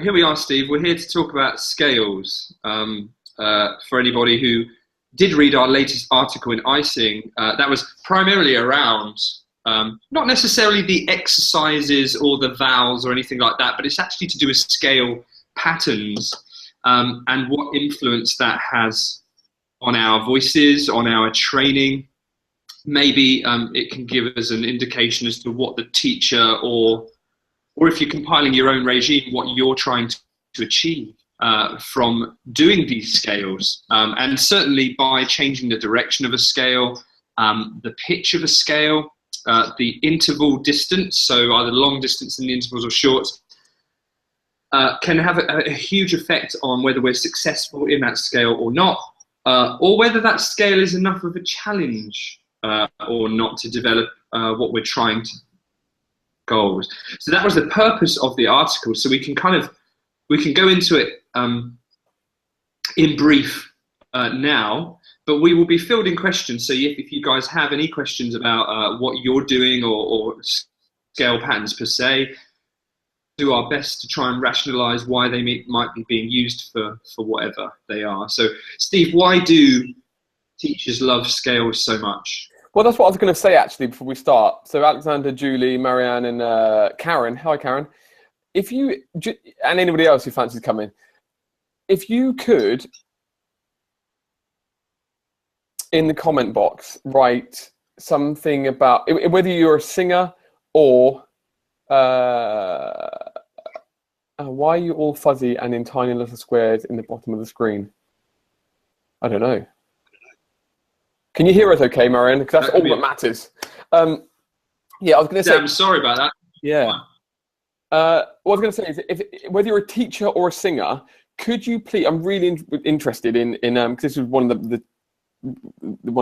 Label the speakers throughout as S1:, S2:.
S1: here we are, Steve. We're here to talk about scales. For anybody who did read our latest article in Icing, that was primarily around not necessarily the exercises or the vowels or anything like that, but it's actually to do with scale patterns and what influence that has on our voices, on our training. Maybe it can give us an indication as to what the teacher or if you're compiling your own regime, what you're trying to achieve from doing these scales. And certainly by changing the direction of a scale, the pitch of a scale, the interval distance, so either long distance in the intervals or short, can have a huge effect on whether we're successful in that scale or not, or whether that scale is enough of a challenge or not to develop what we're trying to goals. So that was the purpose of the article. So we can go into it in brief now, but we will be fielding questions. So if you guys have any questions about what you're doing or scale patterns per se, do our best to try and rationalize why they might be being used for whatever they are. So Steve, why do teachers love scales so much?
S2: Well, that's what I was going to say, actually, before we start. So Alexander, Julie, Marianne, and Karen. Hi, Karen. If you, and anybody else who fancies coming, if you could, in the comment box, write something about, whether you're a singer or, why are you all fuzzy and in tiny little squares in the bottom of the screen? I don't know. Can you hear us okay, Marianne? Because that's all that matters. Yeah, I was going to say...
S1: I'm sorry about that.
S2: Yeah. What I was going to say is, whether you're a teacher or a singer, could you please... I'm really interested in because this was one of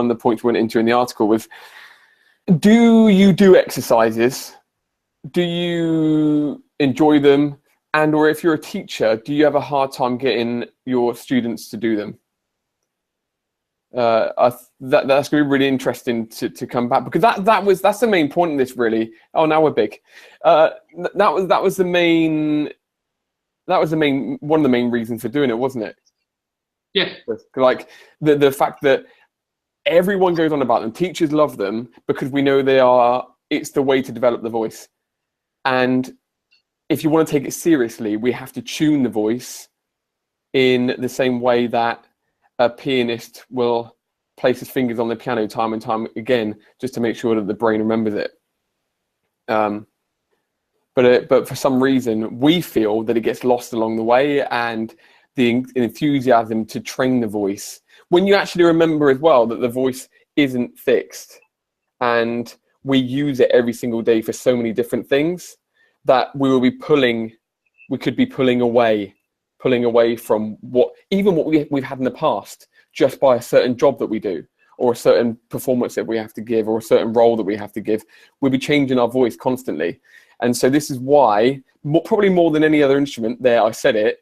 S2: the points we went into in the article was, do you do exercises? Do you enjoy them? And or if you're a teacher, do you have a hard time getting your students to do them? That's going to be really interesting to come back, because that's the main point in this, really. Oh, now we're big. That was the main one of the main reasons for doing it, wasn't it?
S1: Yeah.
S2: Like the fact that everyone goes on about them. Teachers love them because we know it's the way to develop the voice. And if you want to take it seriously, we have to tune the voice in the same way that a pianist will place his fingers on the piano time and time again, just to make sure that the brain remembers it. But for some reason, we feel that it gets lost along the way, and the enthusiasm to train the voice. When you actually remember as well that the voice isn't fixed, and we use it every single day for so many different things, that we could be pulling away from what we've had in the past, just by a certain job that we do, or a certain performance that we have to give, or a certain role that we have to give. We'll be changing our voice constantly. And so this is why, probably more than any other instrument, there I said it,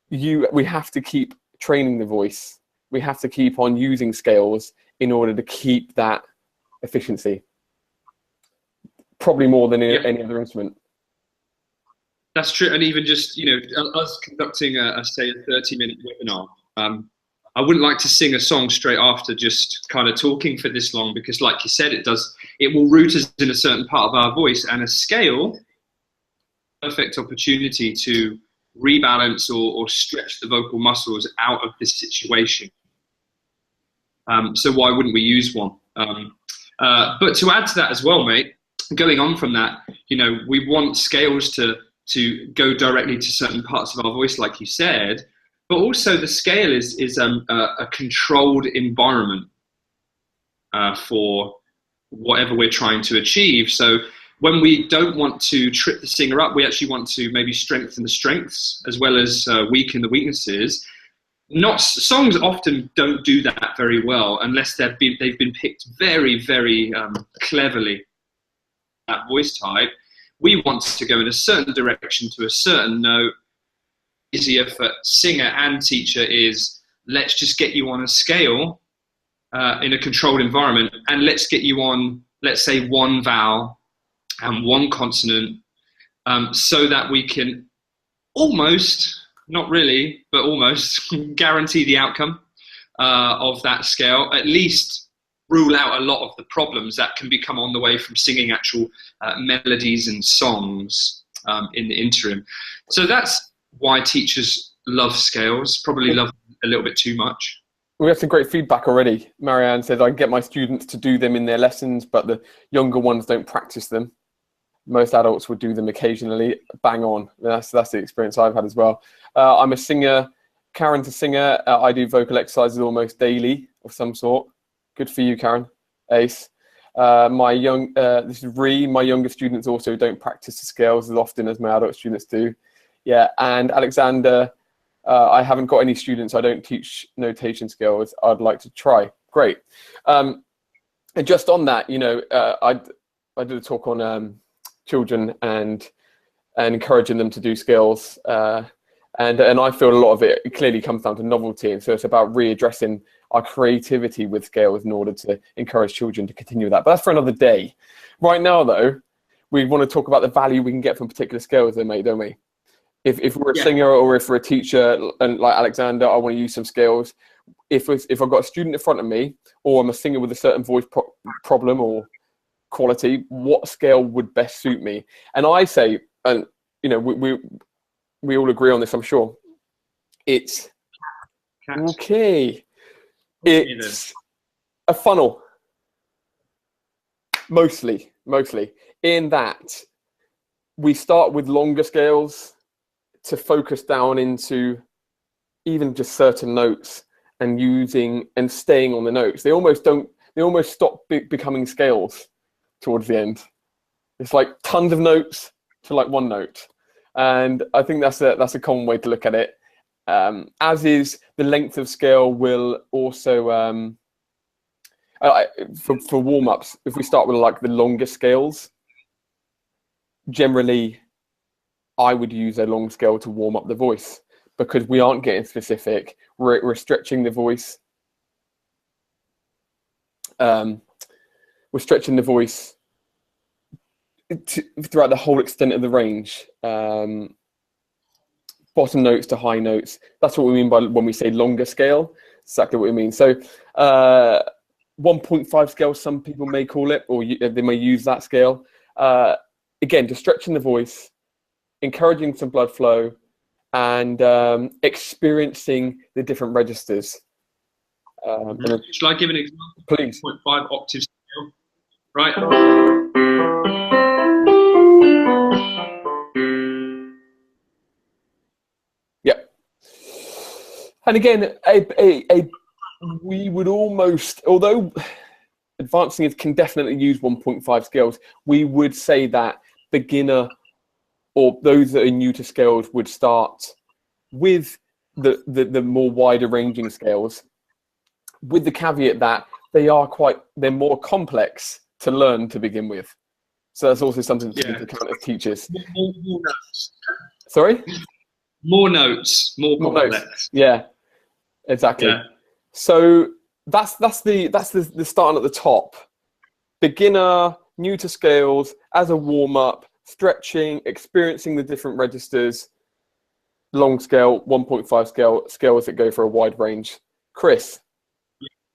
S2: we have to keep training the voice. We have to keep on using scales in order to keep that efficiency. Probably more than any other instrument.
S1: That's true. And even just, us conducting say a 30-minute webinar, I wouldn't like to sing a song straight after just kind of talking for this long, because like you said, it will root us in a certain part of our voice, and a scale, perfect opportunity to rebalance or stretch the vocal muscles out of this situation. So why wouldn't we use one? But to add to that as well, mate, going on from that, we want scales to go directly to certain parts of our voice, like you said, but also the scale is a controlled environment for whatever we're trying to achieve. So when we don't want to trip the singer up, we actually want to maybe strengthen the strengths as well as weaken the weaknesses. Songs often don't do that very well unless they've been picked very, very cleverly, that voice type. We want to go in a certain direction to a certain note. Easier for singer and teacher is, let's just get you on a scale in a controlled environment, and let's get you on, let's say, one vowel and one consonant, so that we can almost, not really, but almost guarantee the outcome of that scale, at least rule out a lot of the problems that can become on the way from singing actual melodies and songs in the interim. So that's why teachers love scales, probably love a little bit too much.
S2: We have some great feedback already. Marianne says, I get my students to do them in their lessons, but the younger ones don't practice them. Most adults would do them occasionally. Bang on. That's the experience I've had as well. I'm a singer. Karen's a singer. I do vocal exercises almost daily of some sort. Good for you, Karen. Ace. This is Ree. My younger students also don't practice the scales as often as my adult students do. Yeah, and Alexander, I haven't got any students. I don't teach notation scales. I'd like to try. Great. And just on that, you know, I did a talk on children and encouraging them to do scales. And I feel a lot of it clearly comes down to novelty. And so it's about readdressing our creativity with scales in order to encourage children to continue that. But that's for another day. Right now, though, we want to talk about the value we can get from particular scales, though, mate, don't we? If we're a singer or if we're a teacher, and like Alexander, I want to use some scales. If I've got a student in front of me, or I'm a singer with a certain voice problem or quality, what scale would best suit me? And I say, and you know, we all agree on this, I'm sure. It's okay. It's a funnel, mostly, in that we start with longer scales to focus down into even just certain notes and using and staying on the notes. They almost stop becoming scales towards the end. It's like tons of notes to like one note. And I think that's a common way to look at it. As is the length of scale will also, for warm-ups, if we start with like the longer scales, generally I would use a long scale to warm up the voice because we aren't getting specific. We're stretching the voice. We're stretching the voice throughout the whole extent of the range. Bottom notes to high notes. That's what we mean by when we say longer scale. Exactly what we mean. So 1.5 scale, some people may call it, or they may use that scale. Again, just stretching the voice, encouraging some blood flow, and experiencing the different registers.
S1: Shall I give an example?
S2: Please.
S1: 0.5 octave scale, right?
S2: Yep. And again, we would almost, although advanced singers can definitely use 1.5 scales, we would say that beginner or those that are new to scales would start with the more wider ranging scales, with the caveat that they're more complex to learn to begin with. So that's also something to take account as teachers.
S1: More notes.
S2: Sorry?
S1: More notes, more complex.
S2: Notes. Yeah, exactly. Yeah. So that's the starting at the top. Beginner, new to scales, as a warm-up, stretching, experiencing the different registers, long scale, 1.5 scale, scales that go for a wide range. Chris?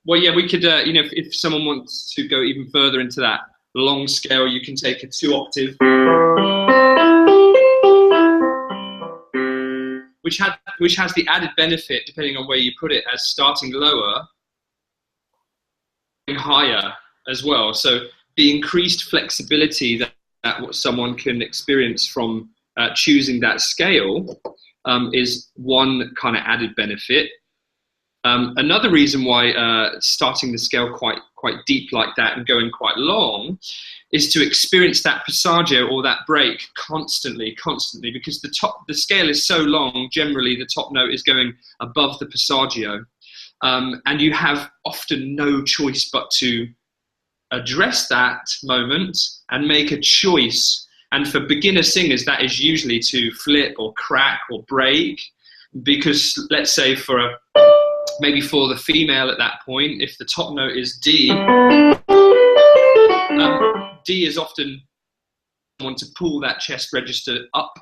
S1: Well, yeah, we could, if someone wants to go even further into that long scale, you can take a 2 octave, which has the added benefit, depending on where you put it, as starting lower, higher as well. So the increased flexibility that someone can experience from choosing that scale is one kind of added benefit. Another reason why starting the scale quite deep like that and going quite long is to experience that passaggio or that break constantly, because the scale is so long, generally the top note is going above the passaggio, and you have often no choice but to address that moment and make a choice. And for beginner singers, that is usually to flip or crack or break, because let's say maybe for the female at that point, if the top note is D, D is often want to pull that chest register up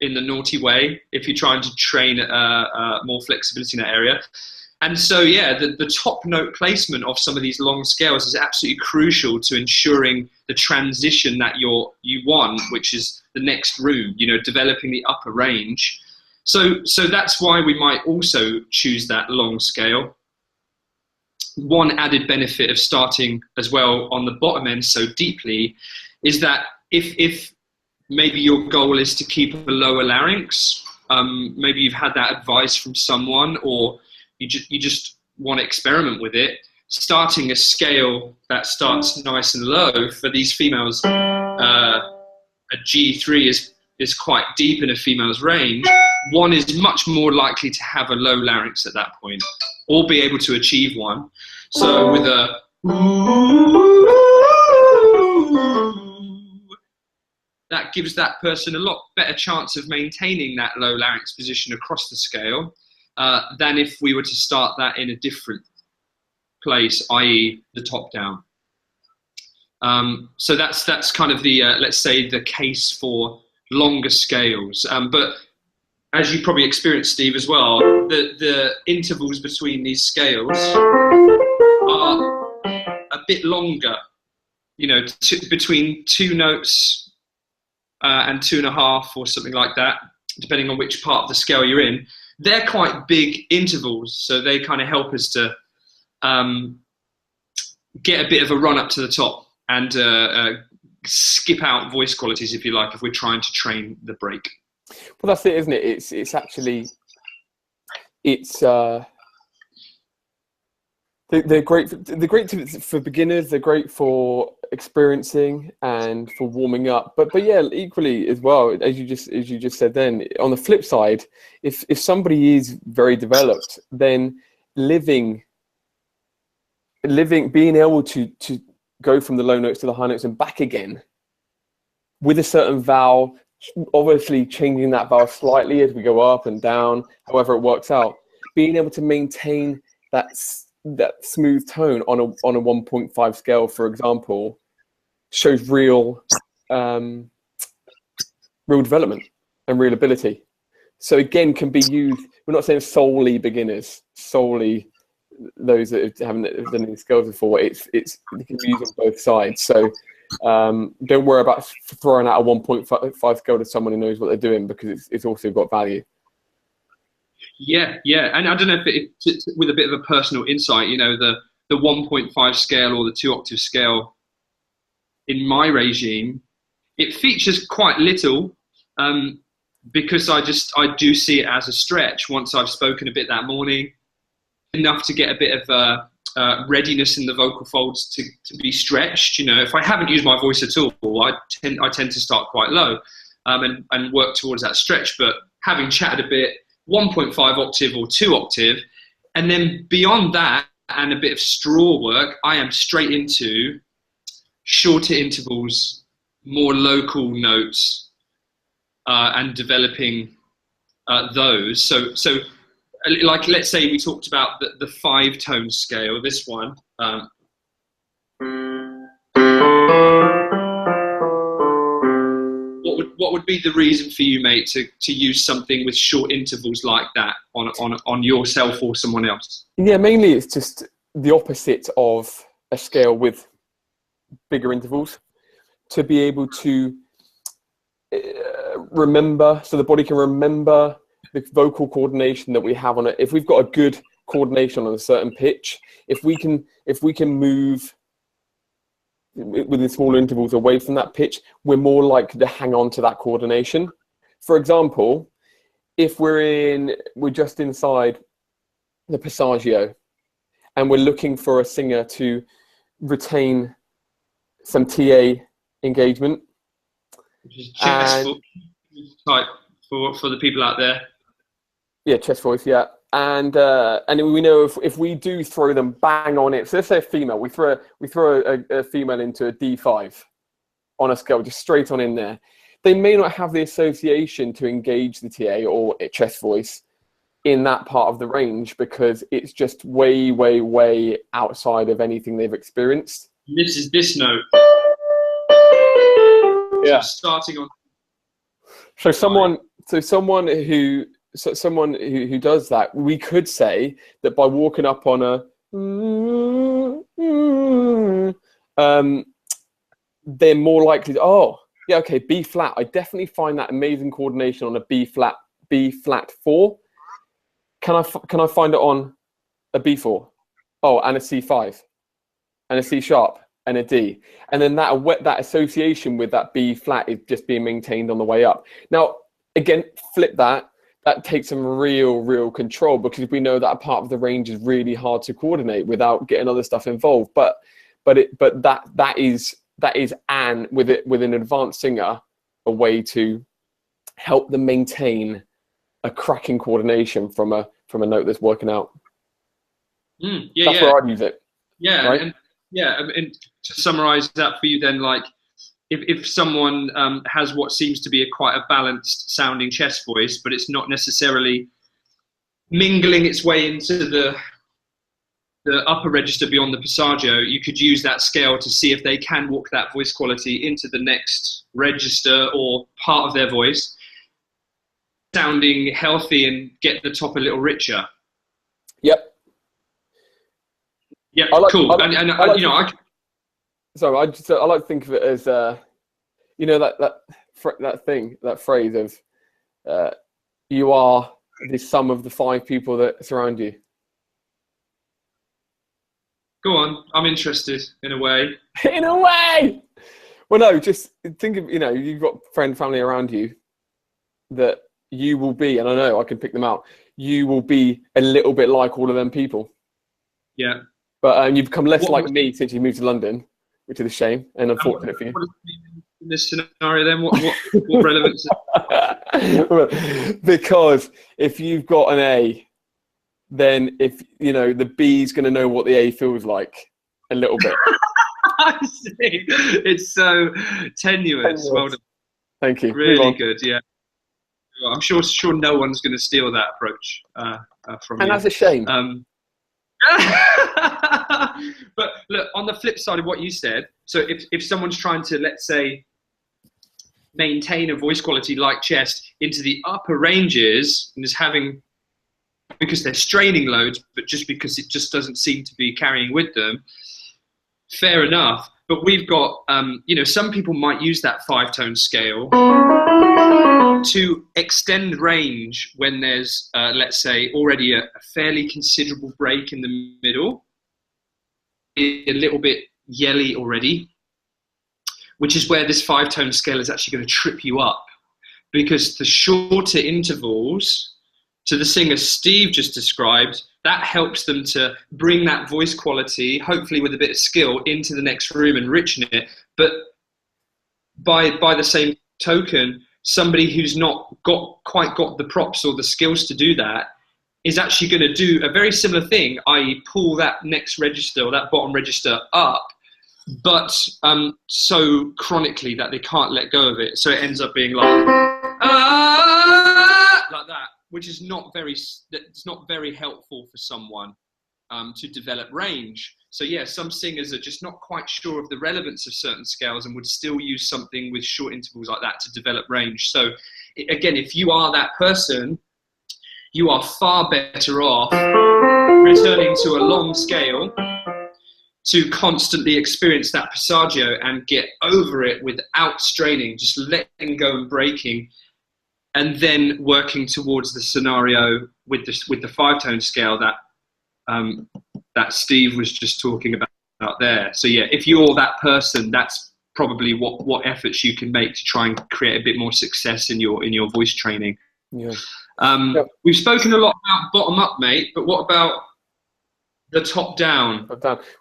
S1: in the naughty way if you're trying to train more flexibility in that area. And so, yeah, the top note placement of some of these long scales is absolutely crucial to ensuring the transition that you want, which is the next room, you know, developing the upper range. So that's why we might also choose that long scale. One added benefit of starting as well on the bottom end so deeply is that if maybe your goal is to keep a lower larynx, maybe you've had that advice from someone, or you just want to experiment with it, starting a scale that starts nice and low for these females, a G3 is quite deep in a female's range. One is much more likely to have a low larynx at that point, or be able to achieve one. So with a that gives that person a lot better chance of maintaining that low larynx position across the scale than if we were to start that in a different place, i.e. the top down. So that's kind of the, let's say, the case for longer scales. But as you probably experienced, Steve, as well, the intervals between these scales are a bit longer, you know, between 2 notes and 2.5 or something like that, depending on which part of the scale you're in. They're quite big intervals, so they kind of help us to get a bit of a run up to the top and skip out voice qualities, if you like, if we're trying to train the break.
S2: Well, that's it, isn't it? It's actually, they're great. They're great for beginners. They're great for experiencing and for warming up. But yeah, equally as well, as you just said. Then on the flip side, if somebody is very developed, then being able to go from the low notes to the high notes and back again with a certain vowel, obviously changing that vowel slightly as we go up and down, however it works out, being able to maintain that smooth tone on a 1.5 scale, for example, shows real development and real ability. So again, can be used. We're not saying solely beginners, solely those that haven't done any scales before. It can be used on both sides. So don't worry about throwing out a 1.5 scale to someone who knows what they're doing, because it's also got value.
S1: Yeah, and I don't know if with a bit of a personal insight, you know, the 1.5 scale or the 2-octave scale in my regime, it features quite little because I do see it as a stretch. Once I've spoken a bit that morning, enough to get a bit of readiness in the vocal folds to be stretched. You know, if I haven't used my voice at all, I tend to start quite low and work towards that stretch. But having chatted a bit, 1.5 octave or 2 octave, and then beyond that and a bit of straw work, I am straight into shorter intervals, more local notes, and developing those. So like, let's say we talked about the 5-tone scale, this one. What would be the reason for you, mate, to use something with short intervals like that on yourself or someone else? Yeah,
S2: mainly it's just the opposite of a scale with bigger intervals, to be able to remember, so the body can remember the vocal coordination that we have on it. If we've got a good coordination on a certain pitch, if we can move within smaller intervals away from that pitch, we're more likely to hang on to that coordination. For example, if we're just inside the passaggio and we're looking for a singer to retain some TA engagement,
S1: which is chest type for the people out there.
S2: Yeah, chest voice, yeah. And we know if we do throw them bang on it, so let's say a female, we throw a female into a D5 on a scale, just straight on in there. They may not have the association to engage the TA or a chest voice in that part of the range, because it's just way, way, way outside of anything they've experienced.
S1: This is this note.
S2: Yeah.
S1: So starting on.
S2: So someone who does that, we could say that by walking up on a they're more likely to, oh yeah, okay, B flat. I definitely find that amazing coordination on a B flat 4. Can I find it on a B4? Oh, and a C5 and a C sharp and a D, and then that association with that B flat is just being maintained on the way up. Now again, flip that takes some real control, because we know that a part of the range is really hard to coordinate without getting other stuff involved. But that is with an advanced singer, a way to help them maintain a cracking coordination from a note that's working out. That's where I'd use it.
S1: Yeah,
S2: right?
S1: And to summarize that for you then, like if someone has what seems to be quite a balanced sounding chest voice, but it's not necessarily mingling its way into the upper register beyond the passaggio, you could use that scale to see if they can walk that voice quality into the next register or part of their voice, sounding healthy and get the top a little richer.
S2: Yep.
S1: Yeah, cool. I like
S2: to think of it as that phrase of you are the sum of the 5 people that surround you.
S1: Go on, I'm interested in a way.
S2: In a way. Well, no, just think of, you've got family around you that you will be, and I know I can pick them out. You will be a little bit like all of them people.
S1: Yeah.
S2: But you've become less like me since you moved to London, which is a shame and unfortunate for you.
S1: What does it mean in this scenario then? What relevance?
S2: Because if you've got an A, then if the B is going to know what the A feels like a little bit.
S1: I see. It's so tenuous. Well done.
S2: Thank you.
S1: Really good. Yeah. I'm sure no one's going to steal that approach from you.
S2: And that's a shame.
S1: But look, on the flip side of what you said, so if someone's trying to, let's say, maintain a voice quality like chest into the upper ranges and is having, because they're straining loads, but just because it just doesn't seem to be carrying with them, fair enough. But we've got, some people might use that 5-tone scale to extend range when there's, let's say, already a fairly considerable break in the middle, a little bit yelly already, which is where this 5-tone scale is actually going to trip you up, because the shorter intervals, to the singer Steve just described, that helps them to bring that voice quality, hopefully with a bit of skill, into the next room and richen it. But by the same token, somebody who's not quite got the props or the skills to do that is actually going to do a very similar thing, i.e. pull that next register or that bottom register up, but so chronically that they can't let go of it. So it ends up being like that, which is not very helpful for someone to develop range. So yeah, some singers are just not quite sure of the relevance of certain scales and would still use something with short intervals like that to develop range. So again, if you are that person, you are far better off returning to a long scale to constantly experience that passaggio and get over it without straining, just letting go and breaking, and then working towards the scenario with the 5-tone scale that Steve was just talking about there. So yeah, if you're that person, that's probably what efforts you can make to try and create a bit more success in your voice training.
S2: Yeah.
S1: We've spoken a lot about bottom up, mate, but what about the top down?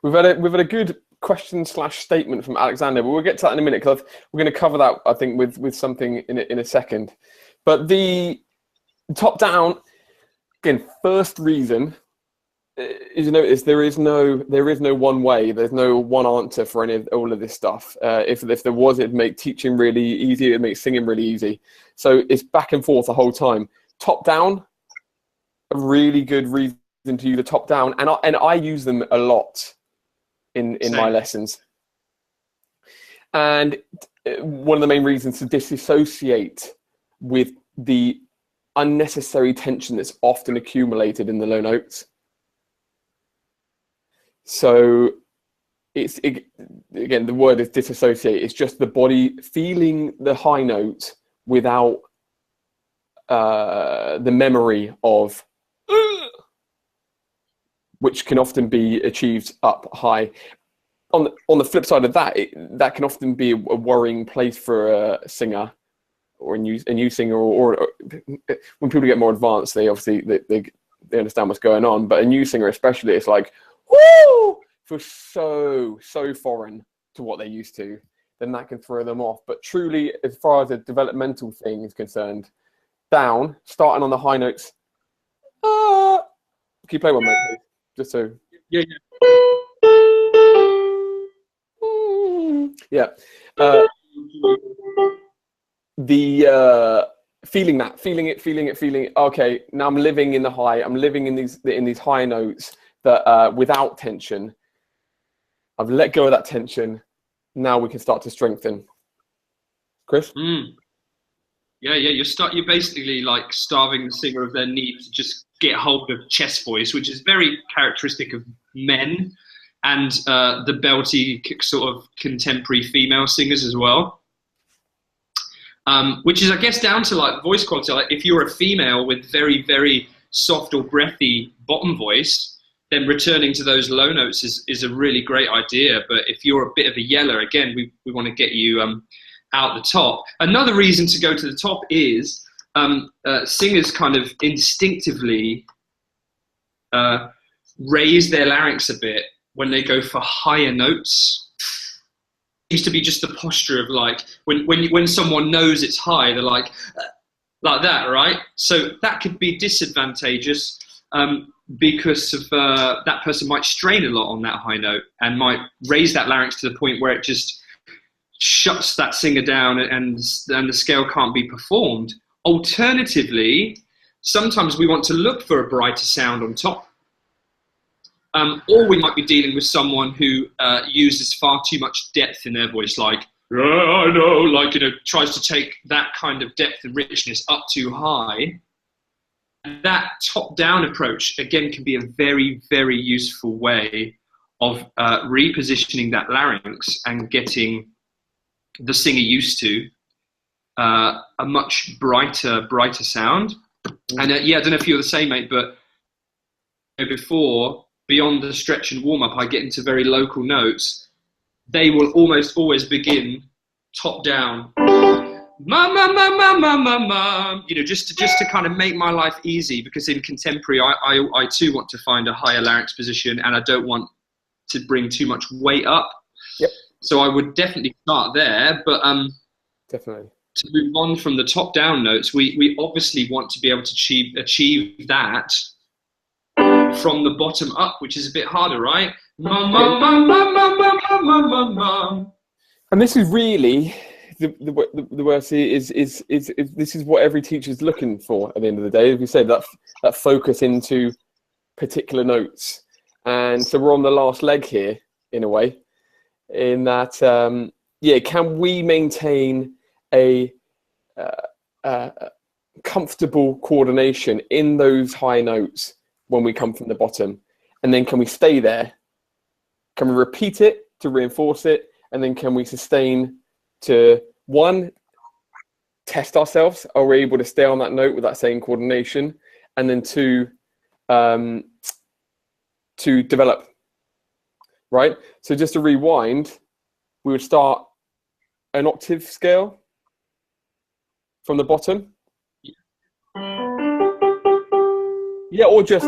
S2: We've had a good question / statement from Alexander, but we'll get to that in a minute, because we're going to cover that, I think, with something in a second. But the top down, again, first reason is, there is no one way. There's no one answer for all of this stuff. If there was, it'd make teaching really easy. It'd make singing really easy. So it's back and forth the whole time. Top down, a really good reason to use the top down, and I use them a lot in my lessons. And one of the main reasons to disassociate with the unnecessary tension that's often accumulated in the low notes. So again, the word is disassociate. It's just the body feeling the high note without the memory of, which can often be achieved up high. On the flip side of that, that can often be a worrying place for a singer or a new singer, or when people get more advanced, they obviously they understand what's going on. But a new singer especially, it's like, whoo, feels so foreign to what they're used to. Then that can throw them off. But truly, as far as a developmental thing is concerned, down, starting on the high notes. Can you play one, mate, please? Just so.
S1: Yeah.
S2: Yeah. Feeling it. Okay, now I'm living in the high. I'm living in these high notes that without tension. I've let go of that tension. Now we can start to strengthen. Chris?
S1: Yeah. You're basically like starving the singer of their need to just get hold of chest voice, which is very characteristic of men and the belty sort of contemporary female singers as well. Which is, I guess, down to like voice quality. Like if you're a female with very, very soft or breathy bottom voice, then returning to those low notes is a really great idea. But if you're a bit of a yeller, again, we want to get you out the top. Another reason to go to the top is singers kind of instinctively raise their larynx a bit when they go for higher notes. It used to be just the posture of like when someone knows it's high, they're like that, right? So that could be disadvantageous because of that person might strain a lot on that high note and might raise that larynx to the point where it just shuts that singer down and the scale can't be performed. Alternatively, sometimes we want to look for a brighter sound on top. Or we might be dealing with someone who uses far too much depth in their voice, like, I know, like, tries to take that kind of depth and richness up too high. And that top-down approach, again, can be a very, very useful way of repositioning that larynx and getting the singer used to a much brighter sound. And I don't know if you're the same, mate, but before, beyond the stretch and warm up, I get into very local notes. They will almost always begin top down, just to kind of make my life easy, because in contemporary, I too want to find a higher larynx position, and I don't want to bring too much weight up.
S2: Yep.
S1: So I would definitely start there, but
S2: definitely
S1: to move on from the top down notes, we obviously want to be able to achieve that from the bottom up, which is a bit harder, right?
S2: And this is really the way I see it is this is what every teacher's looking for at the end of the day. As we said, that focus into particular notes. And so we're on the last leg here, in a way, in that can we maintain a comfortable coordination in those high notes when we come from the bottom, and then can we stay there? Can we repeat it to reinforce it, and then can we sustain to, one, test ourselves, are we able to stay on that note with that same coordination, and then two, to develop, right? So just to rewind, we would start an octave scale from the bottom. Yeah, or just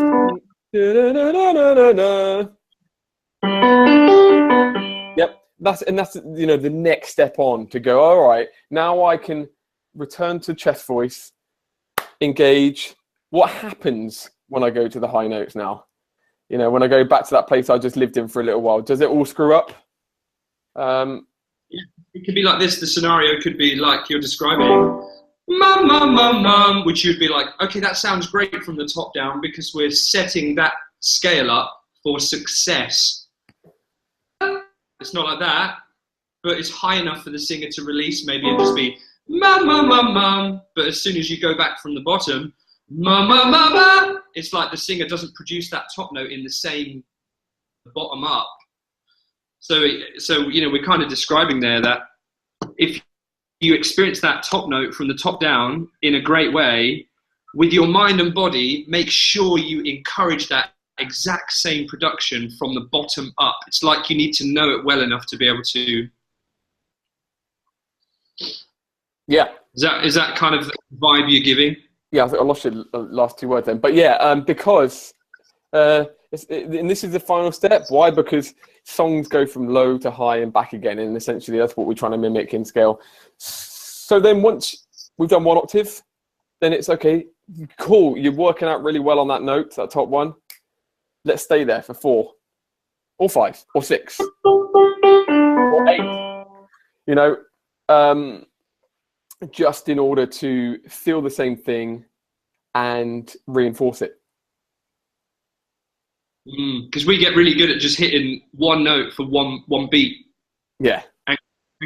S2: yep. That's the next step on to go. All right, now I can return to chest voice, engage. What happens when I go to the high notes now? When I go back to that place I just lived in for a little while, does it all screw up?
S1: It could be like this. The scenario could be like you're describing. Which you'd be like, okay, that sounds great from the top down because we're setting that scale up for success. It's not like that, but it's high enough for the singer to release maybe and just be ma ma ma ma. But as soon as you go back from the bottom, ma ma ma ma, it's like the singer doesn't produce that top note in the same bottom up. So you know, we're kind of describing there that if you experience that top note from the top down in a great way, with your mind and body, make sure you encourage that exact same production from the bottom up. It's like you need to know it well enough to be able to.
S2: Yeah.
S1: Is that kind of the vibe you're giving?
S2: Yeah, I think I lost your last two words then. But yeah, because, and this is the final step. Why? Because songs go from low to high and back again, and essentially that's what we're trying to mimic in scale. So then once we've done one octave, then it's okay, cool, you're working out really well on that note, that top one. Let's stay there for 4 or 5 or 6 or 8. You know, just in order to feel the same thing and reinforce it.
S1: Because we get really good at just hitting one note for one beat.
S2: Yeah.
S1: And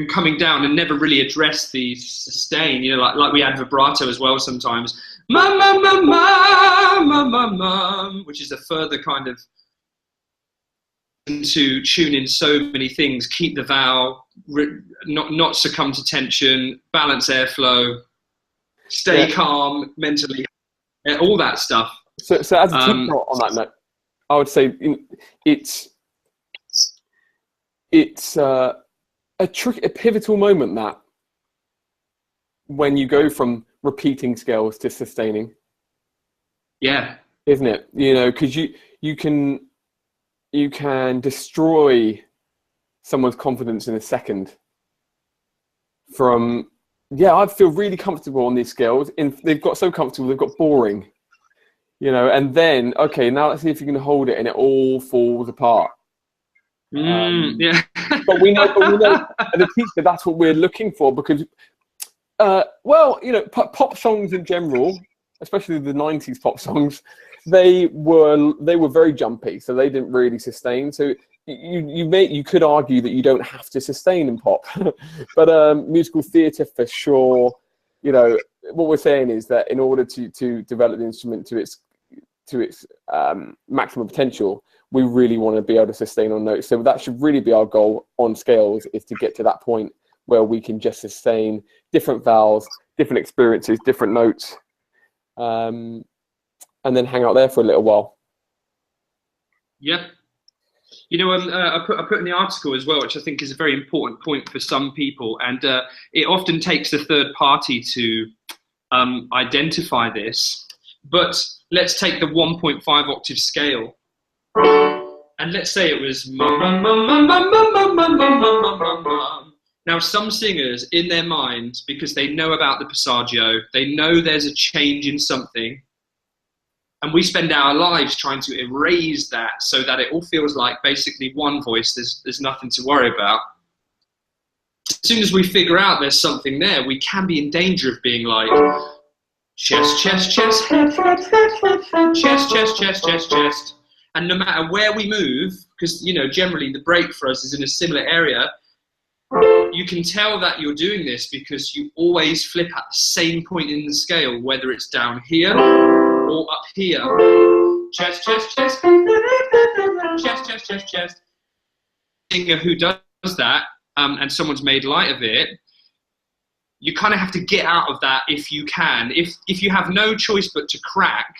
S1: coming down and never really address the sustain, you know, like we add vibrato as well sometimes. Ma ma ma ma ma ma ma, which is a further kind of to tune in so many things, keep the vowel, not succumb to tension, balance airflow, stay calm mentally, all that stuff.
S2: So as a teacher on that note, I would say it's a pivotal moment, that when you go from repeating scales to sustaining.
S1: Yeah.
S2: Isn't it? You know, because you can destroy someone's confidence in a second. From, yeah, I feel really comfortable on these scales. They've got so comfortable, they've got boring. You know, and then, okay, now let's see if you can hold it, and it all falls apart.
S1: Yeah.
S2: but we know as a teacher, that's what we're looking for, because, well, you know, pop songs in general, especially the 90s pop songs, they were very jumpy, so they didn't really sustain. So you could argue that you don't have to sustain in pop, but musical theatre for sure. You know, what we're saying is that in order to develop the instrument to its maximum potential, we really want to be able to sustain on notes. So that should really be our goal on scales, is to get to that point where we can just sustain different vowels, different experiences, different notes, and then hang out there for a little while.
S1: Yep. You know, I put in the article as well, which I think is a very important point for some people, and it often takes a third party to identify this. But let's take the 1.5 octave scale, and let's say it was ma ma ma ma ma ma ma ma ma ma ma. Now, some singers in their mind, because they know about the passaggio, they know there's a change in something, and we spend our lives trying to erase that so that it all feels like basically one voice. There's nothing to worry about. As soon as we figure out there's something there, we can be in danger of being like chest, chest, chest, head, head, head, head, head, chest, chest, chest, chest, chest. And no matter where we move, because, you know, generally the break for us is in a similar area, you can tell that you're doing this because you always flip at the same point in the scale, whether it's down here or up here. Chest, chest, chest, chest, chest, chest, chest. Singer who does that, and someone's made light of it, you kind of have to get out of that if you can. If you have no choice but to crack,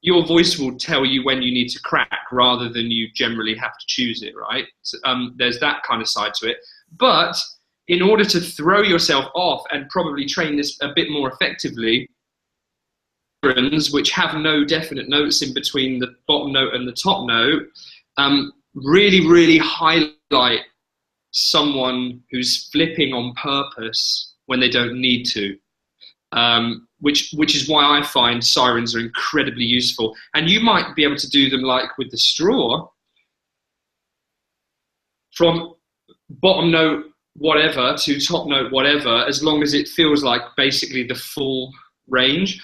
S1: your voice will tell you when you need to crack rather than you generally have to choose it, right? So, there's that kind of side to it. But in order to throw yourself off and probably train this a bit more effectively, which have no definite notes in between the bottom note and the top note, really, really highlight someone who's flipping on purpose when they don't need to, which is why I find sirens are incredibly useful. And you might be able to do them like with the straw, from bottom note whatever to top note whatever, as long as it feels like basically the full range.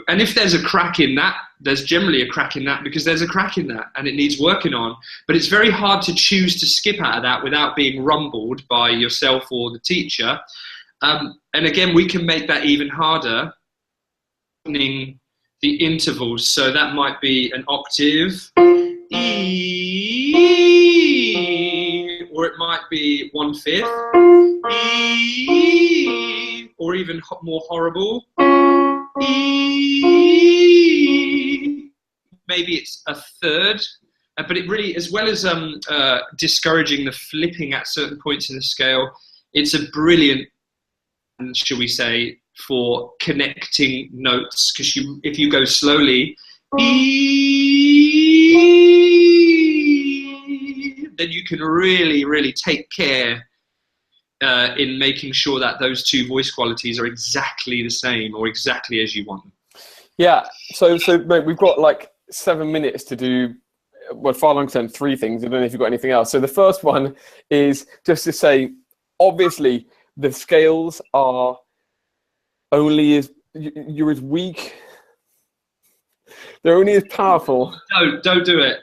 S1: And if there's a crack in that, there's generally a crack in that because there's a crack in that and it needs working on. But it's very hard to choose to skip out of that without being rumbled by yourself or the teacher. And again, we can make that even harder, the intervals. So that might be an octave, E, or it might be 1/5, E, or even more horrible, E. Maybe it's a third, but it really, as well as discouraging the flipping at certain points in the scale, it's a brilliant, shall we say, for connecting notes, because if you go slowly, then you can really take care in making sure that those two voice qualities are exactly the same or exactly as you want them.
S2: Yeah, so mate, we've got like 7 minutes to do, well, far longer than 3 things. I don't know if you've got anything else. So the first one is just to say, obviously, the scales are only as, you're as weak, they're only as powerful.
S1: Don't do it.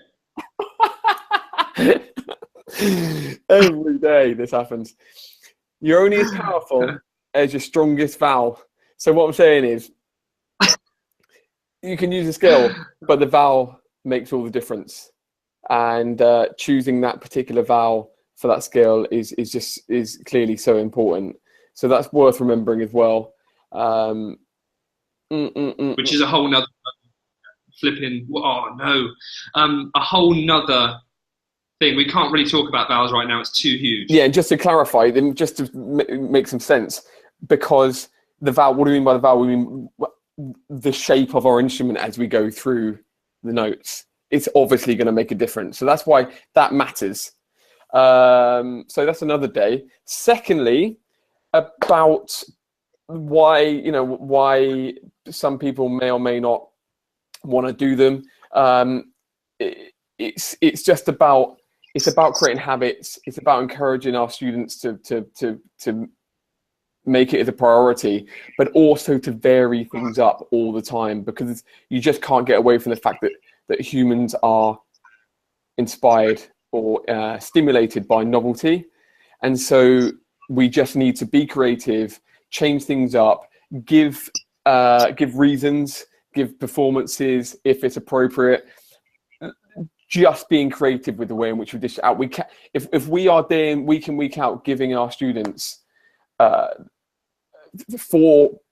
S2: Every day this happens. You're only as powerful as your strongest vowel. So what I'm saying is, you can use a scale, but the vowel makes all the difference. And choosing that particular vowel for that scale is clearly so important. So that's worth remembering as well.
S1: Which is a whole nother flipping, oh no, a whole nother thing. We can't really talk about vowels right now, it's too huge.
S2: Yeah, and just to clarify, just to make some sense, because the vowel, what do we mean by the vowel? We mean the shape of our instrument as we go through the notes. It's obviously going to make a difference. So that's why that matters. So that's another day. Secondly, about why some people may or may not want to do them. It's just about, it's about creating habits. It's about encouraging our students to make it as a priority, but also to vary things up all the time, because you just can't get away from the fact that humans are inspired or stimulated by novelty. And so we just need to be creative, change things up, give reasons, give performances if it's appropriate. Just being creative with the way in which we dish it out. If we are there week in, week out, giving our students 4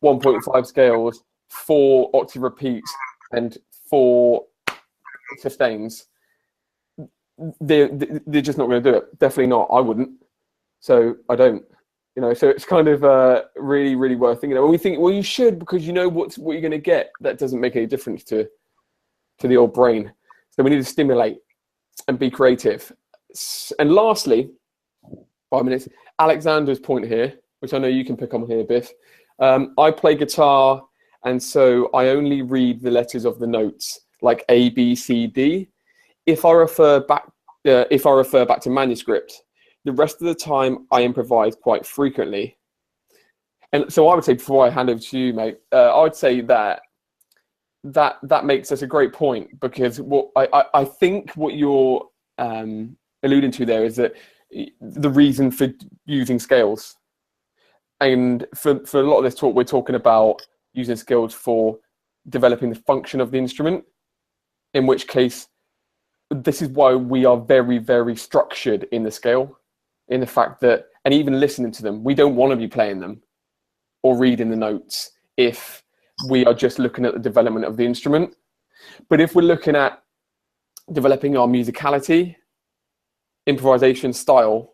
S2: 1.5 scales, 4 octave repeats, and 4 sustains, they're just not going to do it. Definitely not. I wouldn't. So I don't. So it's kind of really worth thinking. When we think, well, you should, because you know what you're going to get. That doesn't make any difference to the old brain. So we need to stimulate and be creative. And lastly, 5 minutes, Alexander's point here, which I know you can pick on here, Biff. I play guitar, and so I only read the letters of the notes, like A, B, C, D. If I refer back to manuscript, the rest of the time I improvise quite frequently. And so I would say, before I hand over to you, mate, I would say that makes us a great point, because what I think what you're alluding to there is that the reason for using scales, and for a lot of this talk, we're talking about using scales for developing the function of the instrument, in which case this is why we are very structured in the scale, in the fact that, and even listening to them, we don't want to be playing them or reading the notes if we are just looking at the development of the instrument. But if we're looking at developing our musicality, improvisation style,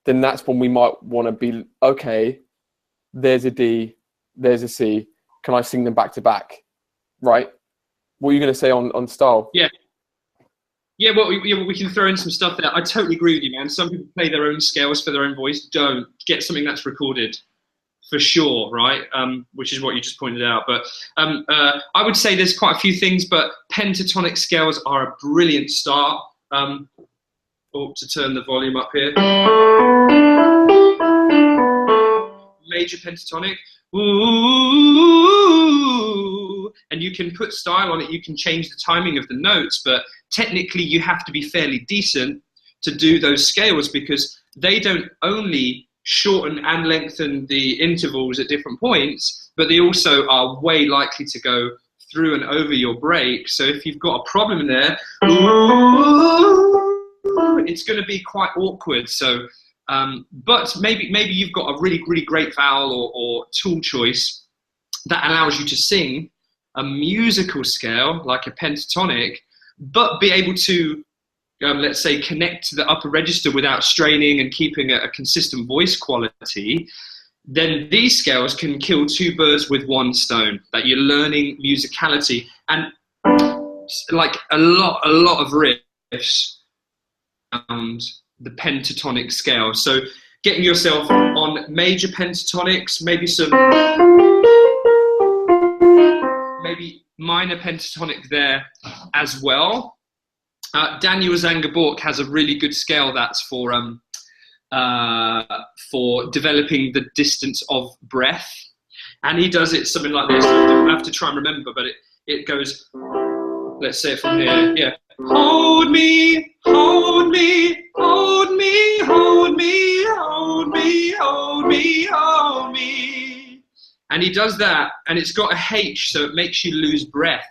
S2: then that's when we might want to be, okay, there's a D, there's a C, can I sing them back to back, right? What are you going to say on style?
S1: Yeah, well, we can throw in some stuff there. I totally agree with you, man. Some people play their own scales for their own voice. Don't get something that's recorded, for sure, right? Which is what you just pointed out. But I would say there's quite a few things, but pentatonic scales are a brilliant start. To turn the volume up here. Major pentatonic. Ooh, and you can put style on it. You can change the timing of the notes, but technically you have to be fairly decent to do those scales, because they don't only shorten and lengthen the intervals at different points, but they also are way likely to go through and over your break. So if you've got a problem there, it's going to be quite awkward. So, but maybe you've got a really, really great vowel or tool choice that allows you to sing a musical scale like a pentatonic, but be able to, let's say, connect to the upper register without straining and keeping a consistent voice quality. Then these scales can kill two birds with one stone, that you're learning musicality and like a lot of riffs around the pentatonic scale. So getting yourself on major pentatonics, maybe minor pentatonic there as well. Daniel Zangerbork has a really good scale that's for developing the distance of breath, and he does it something like this. I have to try and remember, but it goes, let's say it from here, yeah. Hold me, hold me, hold me, hold me, hold me, hold me, hold me. And he does that, and it's got a H, so it makes you lose breath.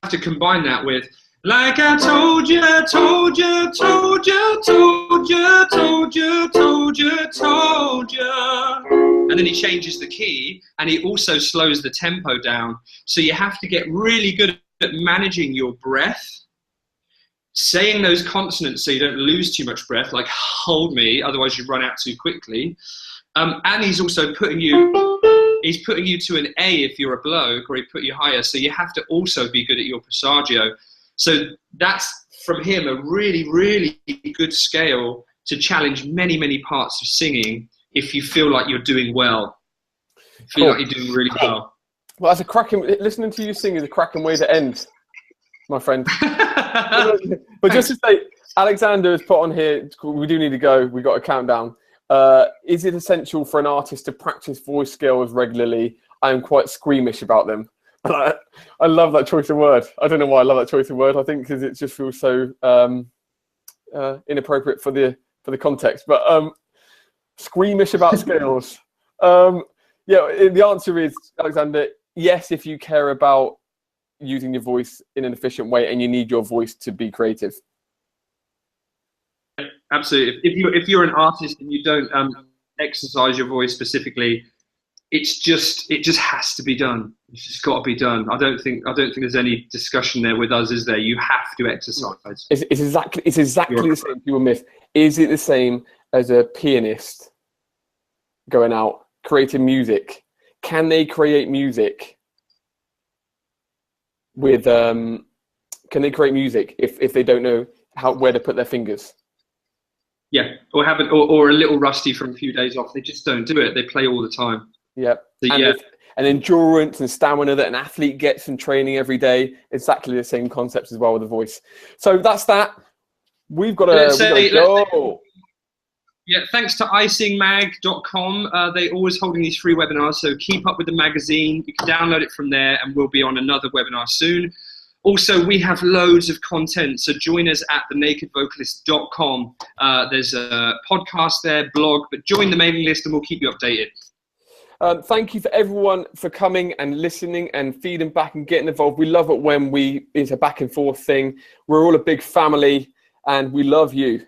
S1: You have to combine that with, like I told you, told you, told you, told you, told you, told you, told you. And then he changes the key, and he also slows the tempo down. So you have to get really good at managing your breath, saying those consonants so you don't lose too much breath, like hold me, otherwise you run out too quickly. And he's also putting you to an A if you're a bloke, or he put you higher. So you have to also be good at your passaggio. So that's, from him, a really, really good scale to challenge many, many parts of singing if you feel like you're doing well. Feel like you're doing really well.
S2: Well, that's a cracking, listening to you sing is a cracking way to end, my friend. But just to say, Alexander has put on here, we do need to go, we've got a countdown. Is it essential for an artist to practice voice scales regularly? I am quite squeamish about them. I love that choice of word. I don't know why I love that choice of word. I think because it just feels so inappropriate for the context. But squeamish about scales. Yeah, the answer is, Alexander, yes, if you care about using your voice in an efficient way and you need your voice to be creative.
S1: Absolutely. If you're an artist and you don't exercise your voice specifically, it just has to be done. It's just got to be done. I don't think there's any discussion there with us, is there? You have to exercise.
S2: It's exactly the same. People myth. Is it the same as a pianist going out creating music? Can they create music with? Can they create music if they don't know where to put their fingers?
S1: Yeah, or a little rusty from a few days off. They just don't do it. They play all the time.
S2: Yeah,
S1: so,
S2: and endurance and stamina that an athlete gets from training every day. Exactly the same concepts as well with the voice. So that's that. We've got to go.
S1: Yeah, thanks to icingmag.com. They're always holding these free webinars, so keep up with the magazine. You can download it from there, and we'll be on another webinar soon. Also, we have loads of content, so join us at thenakedvocalist.com. There's a podcast there, blog, but join the mailing list and we'll keep you updated.
S2: Thank you for everyone for coming and listening and feeding back and getting involved. We love it when it's a back and forth thing. We're all a big family and we love you.